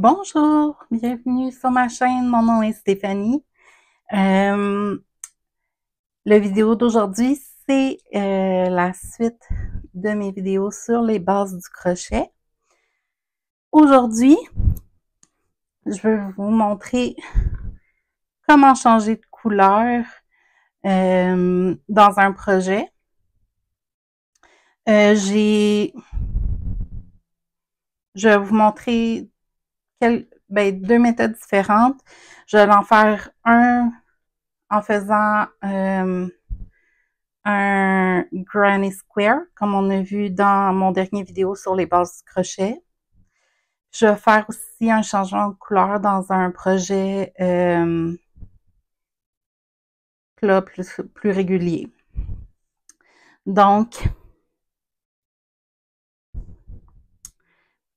Bonjour, bienvenue sur ma chaîne, mon nom est Stéphanie. La vidéo d'aujourd'hui, c'est la suite de mes vidéos sur les bases du crochet. Aujourd'hui, je vais vous montrer comment changer de couleur dans un projet. Je vais vous montrer deux méthodes différentes. Je vais en faire un en faisant un granny square, comme on a vu dans mon dernier vidéo sur les bases du crochet. Je vais faire aussi un changement de couleur dans un projet plat plus régulier. Donc,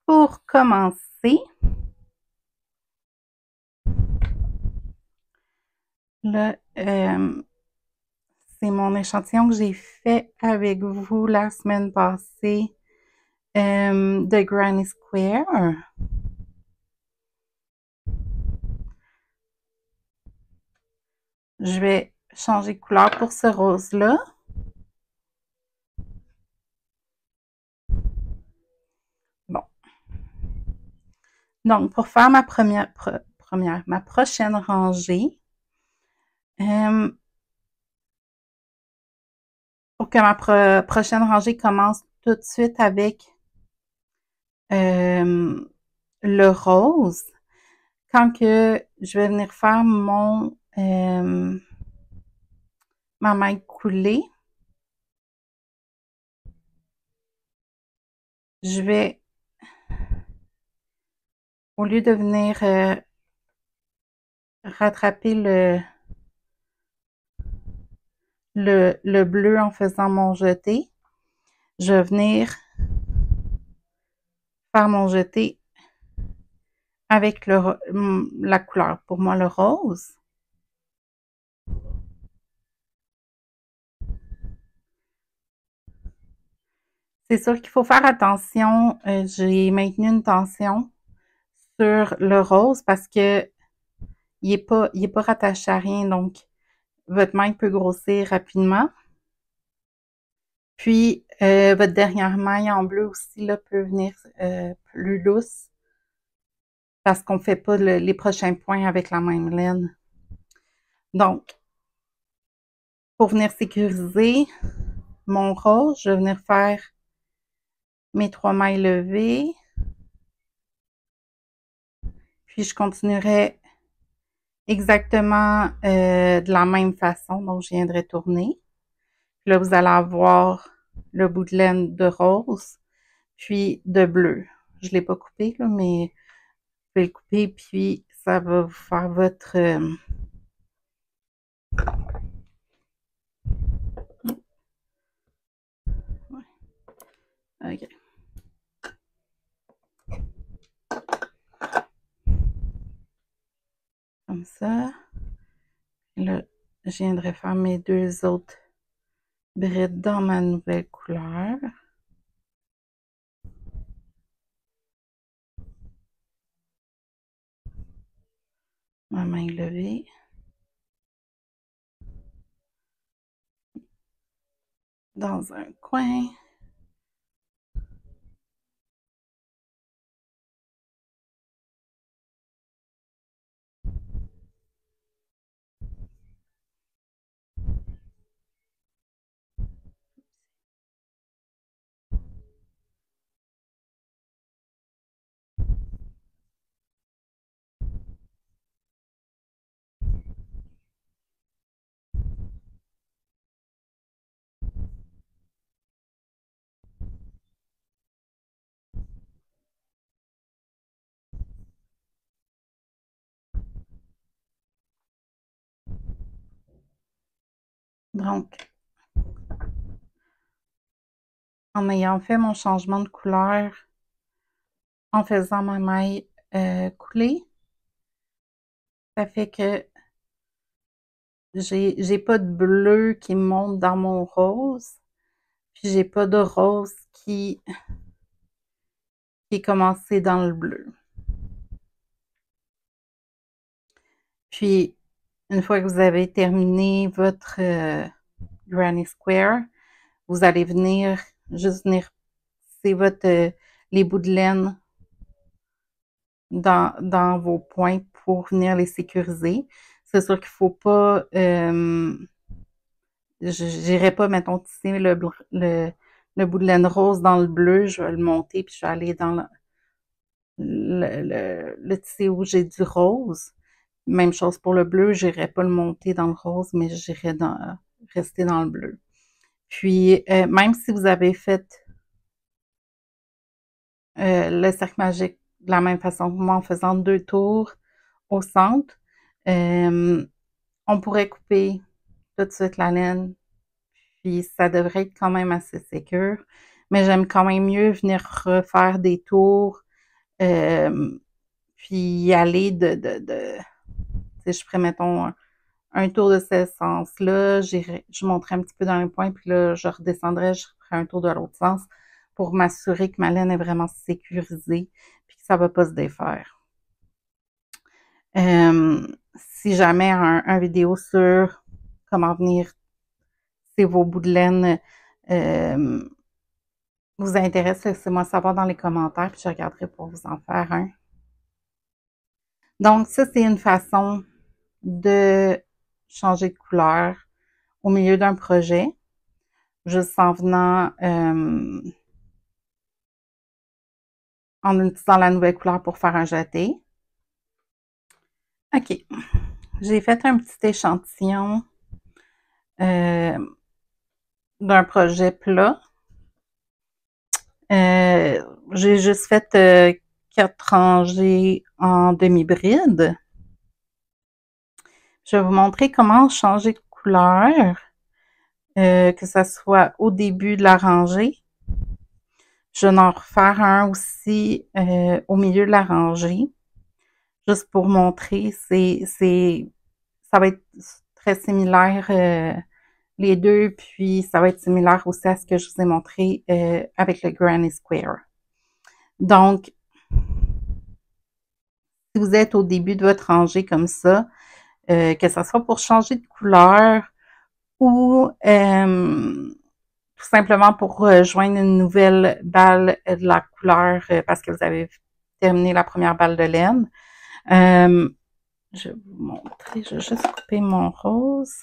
pour commencer, là, c'est mon échantillon que j'ai fait avec vous la semaine passée de Granny Square. Je vais changer de couleur pour ce rose-là. Bon. Donc, pour faire ma ma prochaine rangée, pour que ma prochaine rangée commence tout de suite avec le rose, quand que je vais venir faire ma maille coulée, je vais, au lieu de venir rattraper le bleu en faisant mon jeté, je vais venir faire mon jeté avec la couleur, pour moi le rose. C'est sûr qu'il faut faire attention, j'ai maintenu une tension sur le rose parce que il est pas rattaché à rien, donc votre maille peut grossir rapidement. Puis votre dernière maille en bleu aussi là, peut venir plus lousse parce qu'on ne fait pas les prochains points avec la même laine. Donc, pour venir sécuriser mon rose, je vais venir faire mes 3 mailles levées. Puis je continuerai exactement de la même façon, donc je viendrai tourner. Puis là, vous allez avoir le bout de laine de rose, puis de bleu. Je ne l'ai pas coupé, là, mais vous pouvez le couper, puis ça va vous faire votre... OK. Comme ça. Là, je viendrai faire mes 2 autres brides dans ma nouvelle couleur. Ma main levée. Dans un coin. Donc, en ayant fait mon changement de couleur, en faisant ma maille coulée, ça fait que j'ai pas de bleu qui monte dans mon rose, puis j'ai pas de rose qui est commencé dans le bleu. Puis, une fois que vous avez terminé votre Granny Square, vous allez juste venir tisser les bouts de laine dans vos points pour venir les sécuriser. C'est sûr qu'il faut pas, j'irai pas, mettons, tisser le bout de laine rose dans le bleu, je vais le monter puis je vais aller dans le tisser où j'ai du rose. Même chose pour le bleu, j'irai pas le monter dans le rose, mais j'irai rester dans le bleu. Puis, même si vous avez fait le cercle magique de la même façon que moi en faisant 2 tours au centre, on pourrait couper tout de suite la laine, puis ça devrait être quand même assez sécure. Mais j'aime quand même mieux venir refaire des tours, puis y aller tu sais, je ferais, mettons, un tour de ce sens-là, je monterais un petit peu dans les points, puis là, je redescendrais, je ferais un tour de l'autre sens pour m'assurer que ma laine est vraiment sécurisée, puis que ça va pas se défaire. Si jamais un vidéo sur comment venir tisser vos bouts de laine vous intéresse, laissez-moi savoir dans les commentaires, puis je regarderai pour vous en faire un. Donc, ça, c'est une façon de changer de couleur au milieu d'un projet, juste en venant en utilisant la nouvelle couleur pour faire un jeté. OK. J'ai fait un petit échantillon d'un projet plat. J'ai juste fait 4 rangées en demi-bride. Je vais vous montrer comment changer de couleur, que ça soit au début de la rangée. Je vais en refaire un aussi au milieu de la rangée, juste pour montrer. Ça va être très similaire les deux, puis ça va être similaire aussi à ce que je vous ai montré avec le Granny Square. Donc, si vous êtes au début de votre rangée comme ça, que ce soit pour changer de couleur ou tout simplement pour rejoindre une nouvelle balle de la couleur parce que vous avez terminé la première balle de laine. Je vais vous montrer, je vais juste couper mon rose.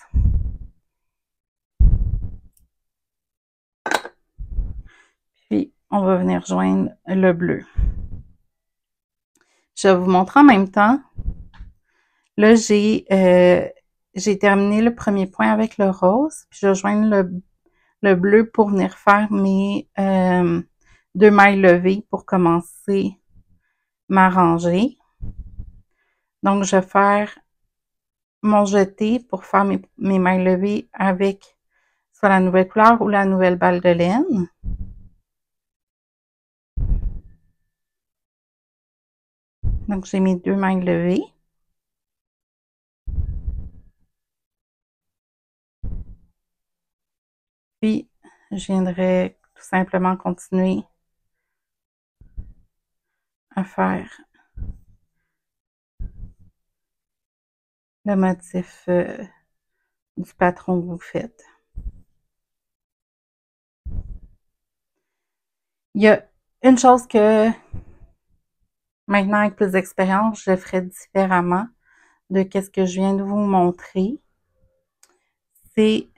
Puis, on va venir joindre le bleu. Je vais vous montrer en même temps. Là, j'ai terminé le premier point avec le rose, puis je vais joindre le bleu pour venir faire mes 2 mailles levées pour commencer ma rangée. Donc, je vais faire mon jeté pour faire mes mailles levées avec soit la nouvelle couleur ou la nouvelle balle de laine. Donc, j'ai mes 2 mailles levées. Puis, je viendrai tout simplement continuer à faire le motif du patron que vous faites. Il y a une chose que maintenant, avec plus d'expérience, je ferai différemment de ce que je viens de vous montrer. C'est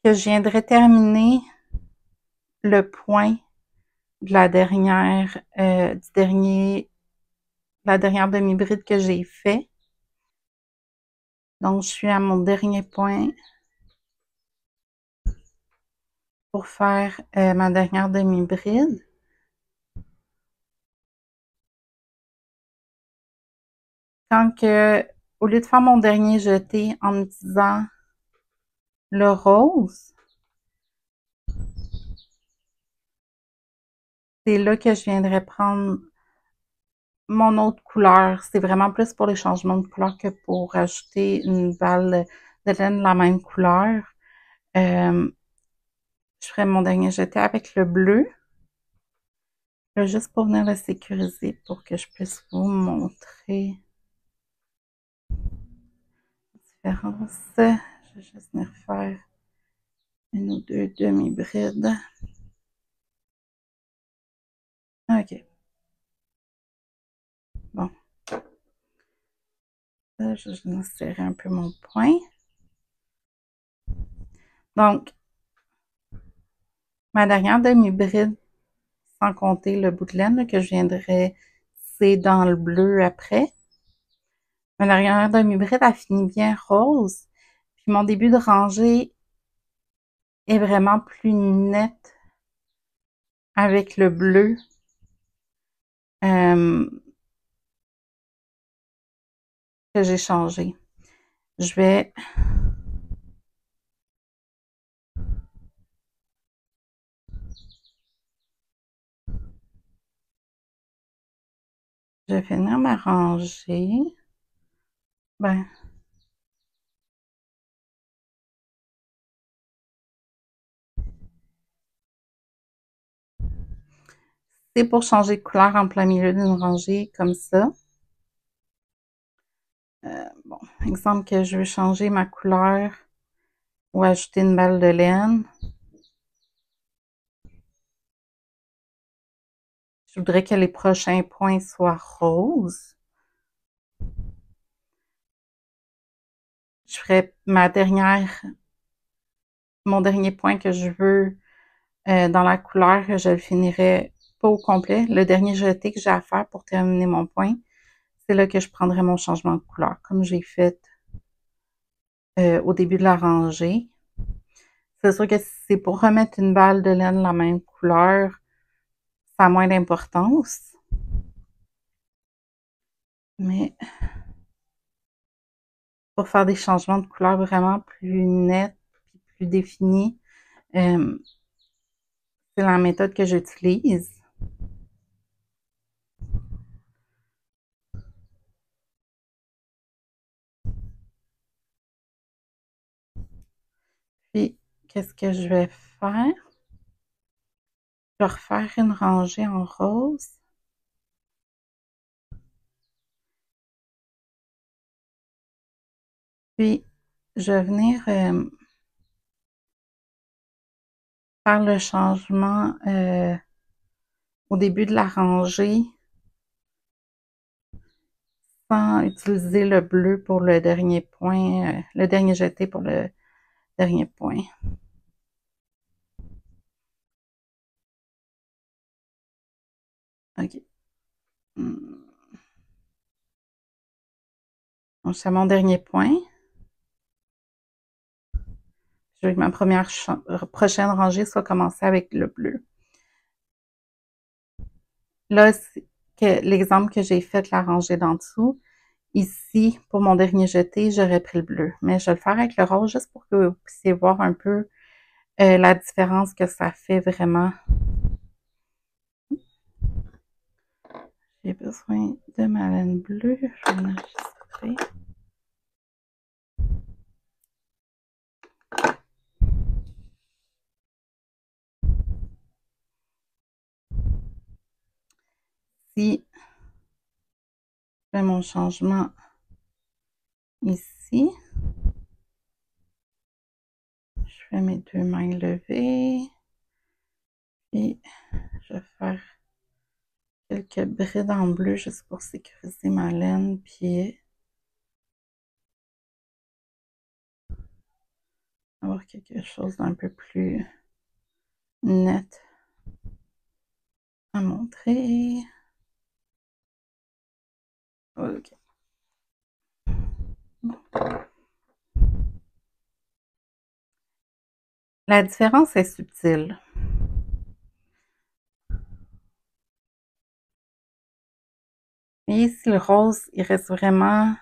que je viendrai terminer le point de la dernière demi-bride que j'ai fait. Donc, je suis à mon dernier point pour faire ma dernière demi-bride. Quand que, au lieu de faire mon dernier jeté en utilisant le rose, c'est là que je viendrai prendre mon autre couleur. C'est vraiment plus pour les changements de couleur que pour ajouter une balle de laine de la même couleur. Je ferai mon dernier jeté avec le bleu. Là, juste pour venir le sécuriser pour que je puisse vous montrer la différence. Je vais juste venir faire une ou deux demi-brides. OK. Bon. Là, je vais serrer un peu mon point. Donc, ma dernière demi-bride, sans compter le bout de laine là, que je viendrai tisser dans le bleu après. Ma dernière demi-bride, elle finit bien rose. Puis mon début de rangée est vraiment plus net avec le bleu. Que j'ai changé. Je vais finir ma rangée. Ben, c'est pour changer de couleur en plein milieu d'une rangée comme ça. Bon, exemple que je veux changer ma couleur ou ajouter une balle de laine. Je voudrais que les prochains points soient roses. Je ferai mon dernier point que je veux dans la couleur, je le finirai pas au complet. Le dernier jeté que j'ai à faire pour terminer mon point, c'est là que je prendrai mon changement de couleur, comme j'ai fait au début de la rangée. C'est sûr que si c'est pour remettre une balle de laine la même couleur, ça a moins d'importance. Mais pour faire des changements de couleur vraiment plus nets et plus définis, c'est la méthode que j'utilise. Puis, qu'est-ce que je vais faire? Je vais refaire une rangée en rose. Puis, je vais venir faire le changement au début de la rangée sans utiliser le bleu pour le dernier point, le dernier jeté pour le dernier point. OK. Donc, c'est mon dernier point. Je veux que ma prochaine rangée soit commencée avec le bleu. Là, l'exemple que j'ai fait, la rangée d'en dessous, ici, pour mon dernier jeté, j'aurais pris le bleu. Mais je vais le faire avec le rose juste pour que vous puissiez voir un peu la différence que ça fait vraiment. J'ai besoin de ma laine bleue. Je vais enregistrer. Si je fais mon changement ici, je fais mes deux mains levées et je vais faire quelques brides en bleu juste pour sécuriser ma laine puis avoir quelque chose d'un peu plus net à montrer. OK. Bon. La différence est subtile. Mais ici, le rose, il reste vraiment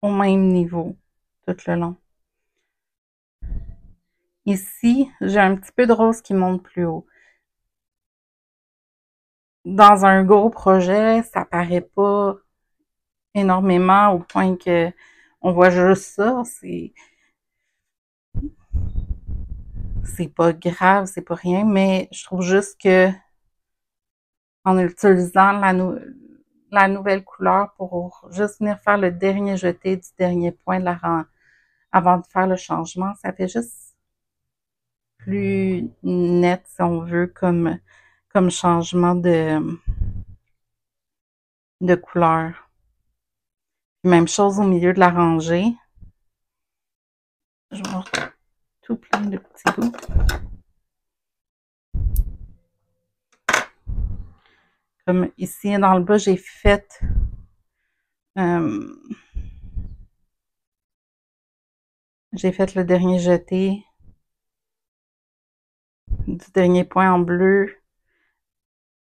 au même niveau tout le long. Ici, j'ai un petit peu de rose qui monte plus haut. Dans un gros projet, ça paraît pas énormément au point que on voit juste ça. c'est pas grave, c'est pas rien, mais je trouve juste que en utilisant la nouvelle couleur pour juste venir faire le dernier jeté du dernier point de avant de faire le changement, ça fait juste plus net, si on veut, comme changement de couleur. Même chose au milieu de la rangée. Je vais avoir tout plein de petits bouts. Comme ici, dans le bas, j'ai fait le dernier jeté du dernier point en bleu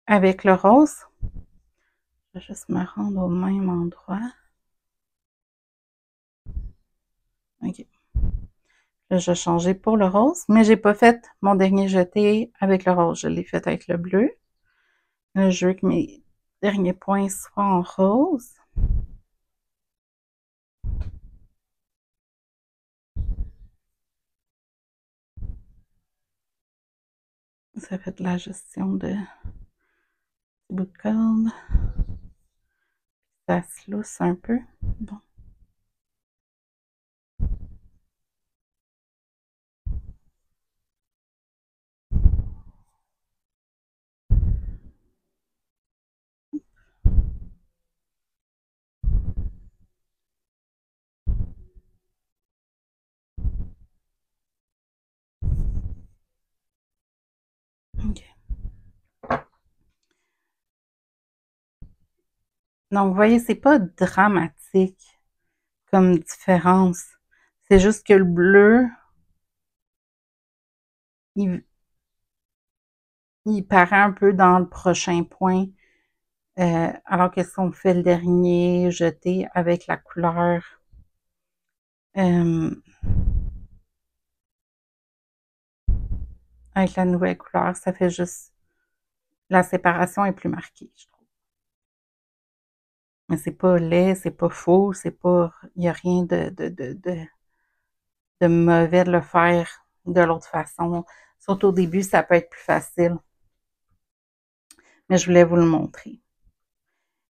avec le rose. Je vais juste me rendre au même endroit. OK. Là, je vais changer pour le rose, mais j'ai pas fait mon dernier jeté avec le rose. Je l'ai fait avec le bleu. Là, je veux que mes derniers points soient en rose. Ça fait de la gestion de bout de corde. Ça se lousse un peu. Bon. OK. Donc, vous voyez, c'est pas dramatique comme différence. C'est juste que le bleu, il paraît un peu dans le prochain point. Alors que si on fait le dernier jeté avec la couleur avec la nouvelle couleur, ça fait juste la séparation est plus marquée, je trouve. Mais c'est pas laid, c'est pas faux, c'est pas. Il n'y a rien de mauvais de le faire de l'autre façon. Surtout au début, ça peut être plus facile. Mais je voulais vous le montrer.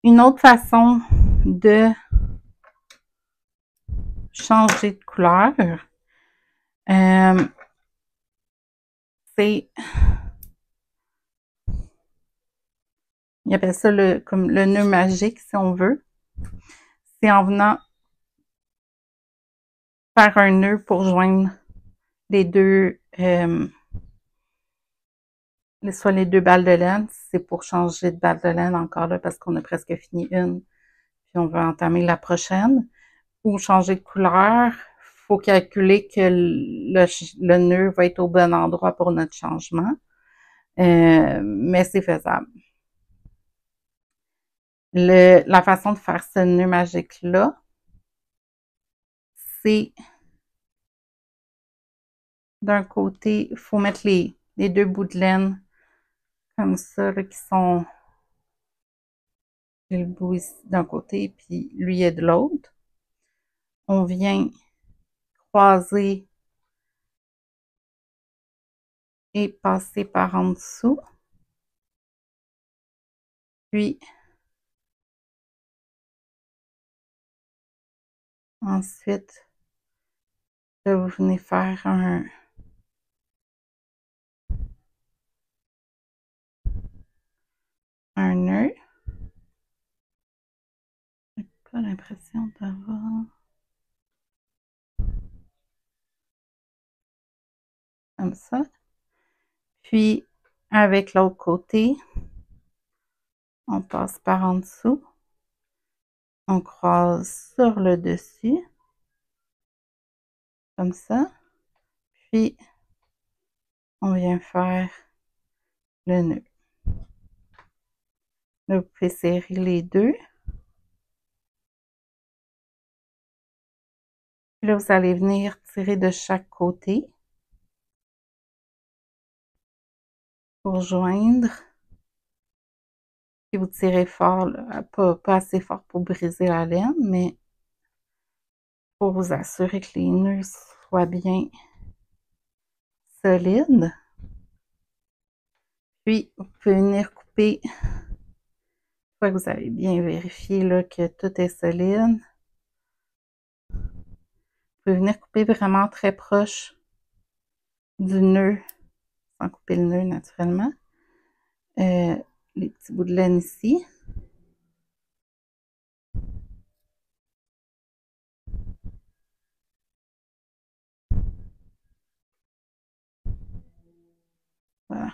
Une autre façon de changer de couleur, c'est, il appelle ça comme le nœud magique, si on veut. C'est en venant faire un nœud pour joindre les deux, soit les deux balles de laine. C'est pour changer de balle de laine encore là parce qu'on a presque fini une, puis on va entamer la prochaine. Ou changer de couleur, faut calculer que le nœud va être au bon endroit pour notre changement. Mais c'est faisable. La façon de faire ce nœud magique-là, c'est d'un côté, il faut mettre les deux bouts de laine comme ça, là, qui sont le bout ici d'un côté, puis lui est de l'autre. On vient croiser et passer par en dessous. Puis, ensuite, là, vous venez faire un nœud. J'ai pas l'impression d'avoir comme ça. Puis, avec l'autre côté, on passe par en dessous. On croise sur le dessus. Comme ça. Puis, on vient faire le nœud. Là, vous pouvez serrer les deux. Puis là, vous allez venir tirer de chaque côté pour joindre. Puis vous tirez fort, là, pas assez fort pour briser la laine, mais pour vous assurer que les nœuds soient bien solide. Puis, vous pouvez venir couper, une fois que vous avez bien vérifié là, que tout est solide. Vous pouvez venir couper vraiment très proche du nœud, sans couper le nœud naturellement. Les petits bouts de laine ici. Voilà.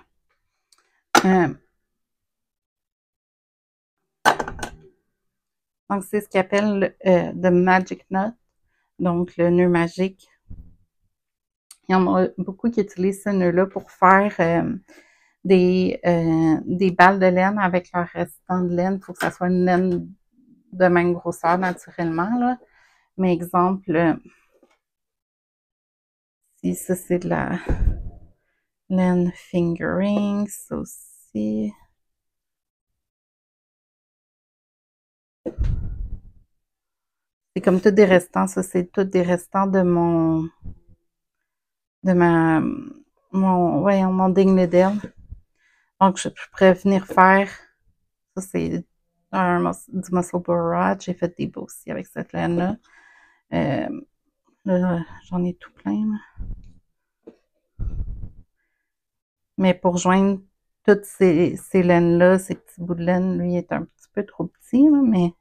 Donc, c'est ce qu'ils appellent the magic knot, donc le nœud magique. Il y en a beaucoup qui utilisent ce nœud-là pour faire des balles de laine avec leur restant de laine. Il faut que ça soit une laine de même grosseur naturellement, là. Mais exemple, si ça c'est de la laine fingering, ça aussi. C'est comme tous des restants, ça c'est tous des restants de mon digne d'elle. Donc je pourrais venir faire, ça c'est du muscle borage, j'ai fait des beaux aussi avec cette laine-là. Là, j'en ai tout plein, là. Mais pour joindre toutes ces laines-là, ces petits bouts de laine, lui est un petit peu trop petit, là, mais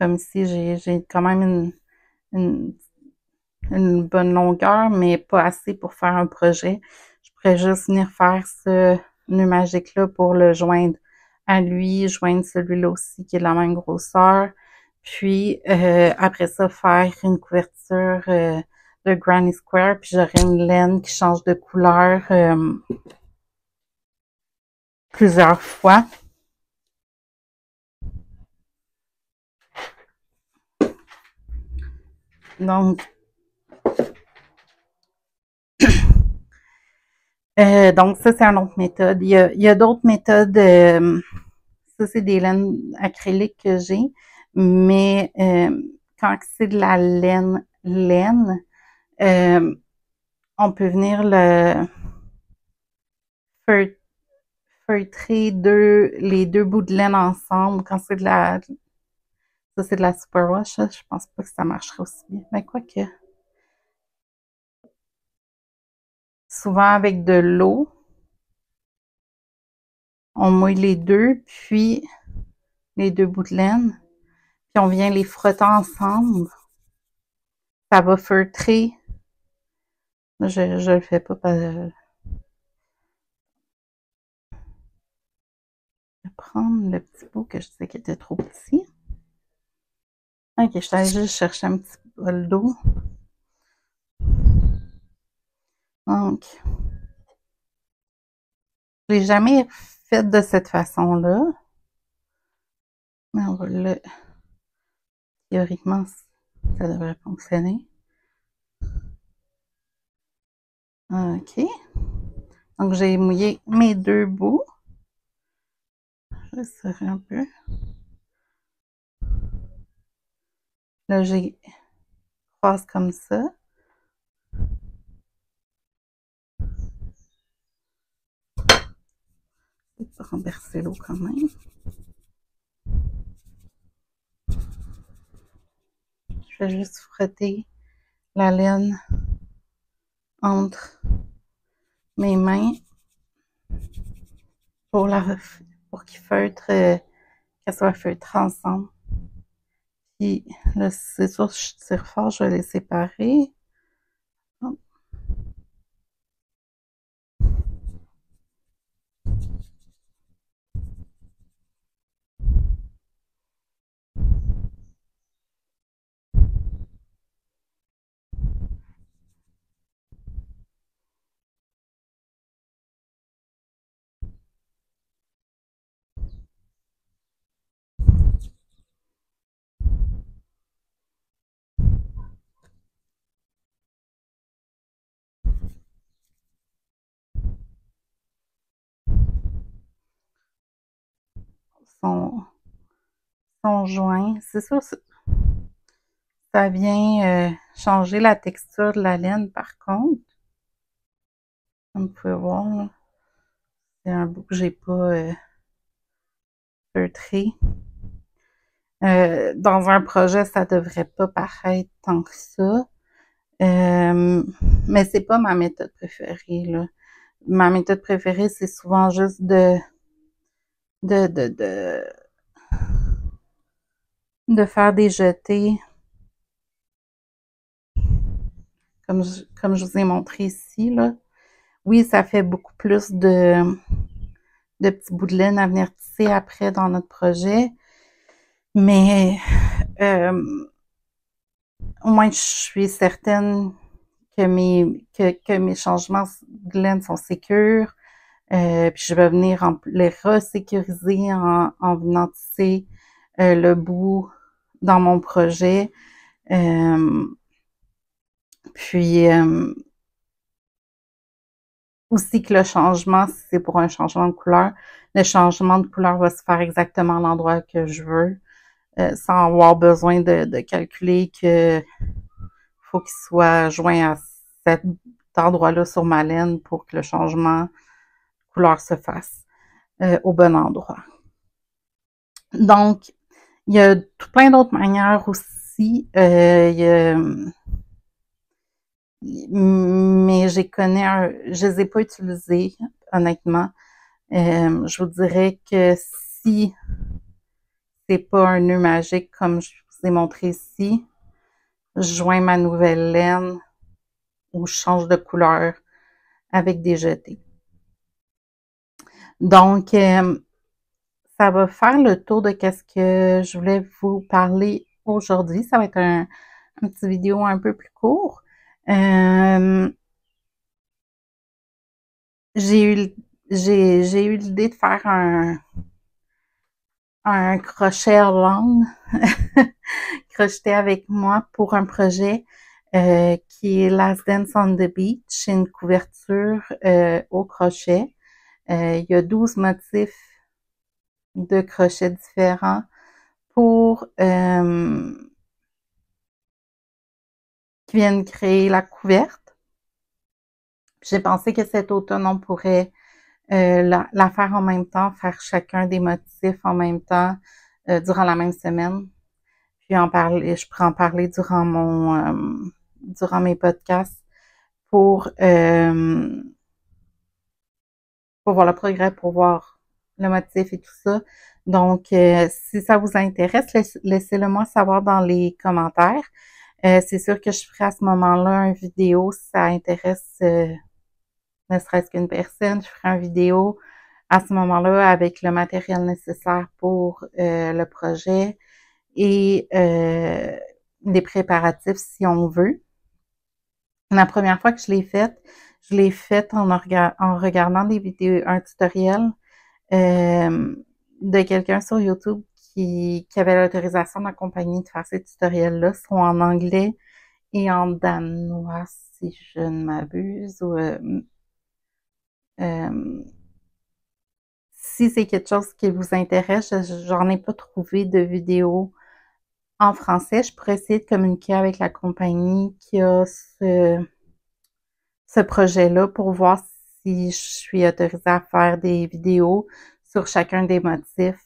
comme ici, j'ai quand même une bonne longueur, mais pas assez pour faire un projet. Je pourrais juste venir faire ce nœud magique-là pour le joindre à lui, joindre celui-là aussi qui est de la même grosseur. Puis après ça, faire une couverture de Granny Square, puis j'aurai une laine qui change de couleur plusieurs fois. Donc, ça, c'est une autre méthode. Il y a d'autres méthodes. Ça, c'est des laines acryliques que j'ai. Mais quand c'est de la laine, on peut venir le feutrer les deux bouts de laine ensemble. Quand c'est de la... Ça, c'est de la superwash. Je pense pas que ça marcherait aussi bien. Mais quoi que... Souvent avec de l'eau, on mouille les deux, puis les deux bouts de laine, puis on vient les frotter ensemble. Ça va feutrer. Je le fais pas parce que je vais prendre le petit bout que je disais qui était trop petit. Ok, je suis allée juste chercher un petit bol d'eau. Donc, je l'ai jamais fait de cette façon-là. Mais on va le... Théoriquement, ça devrait fonctionner. Ok. Donc, j'ai mouillé mes deux bouts. Je vais serrer un peu. Là, j'ai croise comme ça. Je vais pas renverser l'eau quand même. Je vais juste frotter la laine entre mes mains pour qu'il feutre, qu'elle soit feutrée ensemble. Puis là, c'est sûr, je tire fort, je vais les séparer. Hop. Sont joints. C'est sûr, ça vient changer la texture de la laine par contre. Comme vous pouvez voir, là, c'est un bout que j'ai pas feutré. Dans un projet, ça devrait pas paraître tant que ça. Mais c'est pas ma méthode préférée, là. Ma méthode préférée, c'est souvent juste de faire des jetés comme je vous ai montré ici, là. Oui, ça fait beaucoup plus de petits bouts de laine à venir tisser après dans notre projet, mais au moins je suis certaine que mes changements de laine sont sécures, puis je vais venir les resécuriser en venant tisser le bout dans mon projet. Puis aussi que le changement, si c'est pour un changement de couleur, le changement de couleur va se faire exactement à l'endroit que je veux, sans avoir besoin de calculer que faut qu'il soit joint à cet endroit-là sur ma laine pour que le changement de couleur se fasse au bon endroit. Donc, il y a tout plein d'autres manières aussi. Mais je les ai pas utilisées, honnêtement. Je vous dirais que si c'est pas un nœud magique comme je vous ai montré ici, je joins ma nouvelle laine ou je change de couleur avec des jetés. Donc, ça va faire le tour de qu'est-ce que je voulais vous parler aujourd'hui. Ça va être un petit vidéo un peu plus court. J'ai eu l'idée de faire un crochet à langue crocheté avec moi pour un projet qui est Last Dance on the Beach. C'est une couverture au crochet. Il y a 12 motifs de crochets différents pour qui viennent créer la couverte. J'ai pensé que cet automne, on pourrait la faire en même temps, faire chacun des motifs en même temps durant la même semaine. Puis je pourrais en parler durant mes podcasts pour voir le progrès, pour voir le motif et tout ça. Donc, si ça vous intéresse, laissez-le moi savoir dans les commentaires. C'est sûr que je ferai à ce moment-là une vidéo si ça intéresse ne serait-ce qu'une personne. Je ferai une vidéo à ce moment-là avec le matériel nécessaire pour le projet et les préparatifs si on veut. La première fois que je l'ai faite en regardant des vidéos, un tutoriel de quelqu'un sur YouTube qui avait l'autorisation de la compagnie de faire ces tutoriels-là, sont en anglais et en danois, si je ne m'abuse. Si c'est quelque chose qui vous intéresse, j'en ai pas trouvé de vidéo en français. Je pourrais essayer de communiquer avec la compagnie qui a ce projet-là pour voir si je suis autorisée à faire des vidéos sur chacun des motifs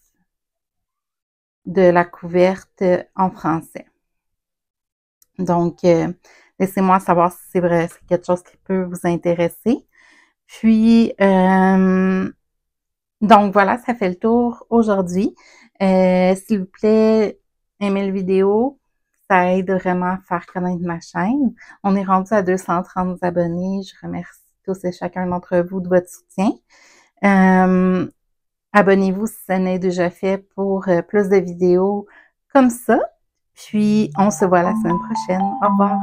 de la couverte en français. Donc, laissez-moi savoir si c'est vrai, c'est quelque chose qui peut vous intéresser. Puis, donc voilà, ça fait le tour aujourd'hui. S'il vous plaît, aimez la vidéo. Ça aide vraiment à faire connaître ma chaîne. On est rendu à 230 abonnés. Je remercie tous et chacun d'entre vous de votre soutien. Abonnez-vous si ce n'est déjà fait pour plus de vidéos comme ça. Puis, on se voit la semaine prochaine. Au revoir.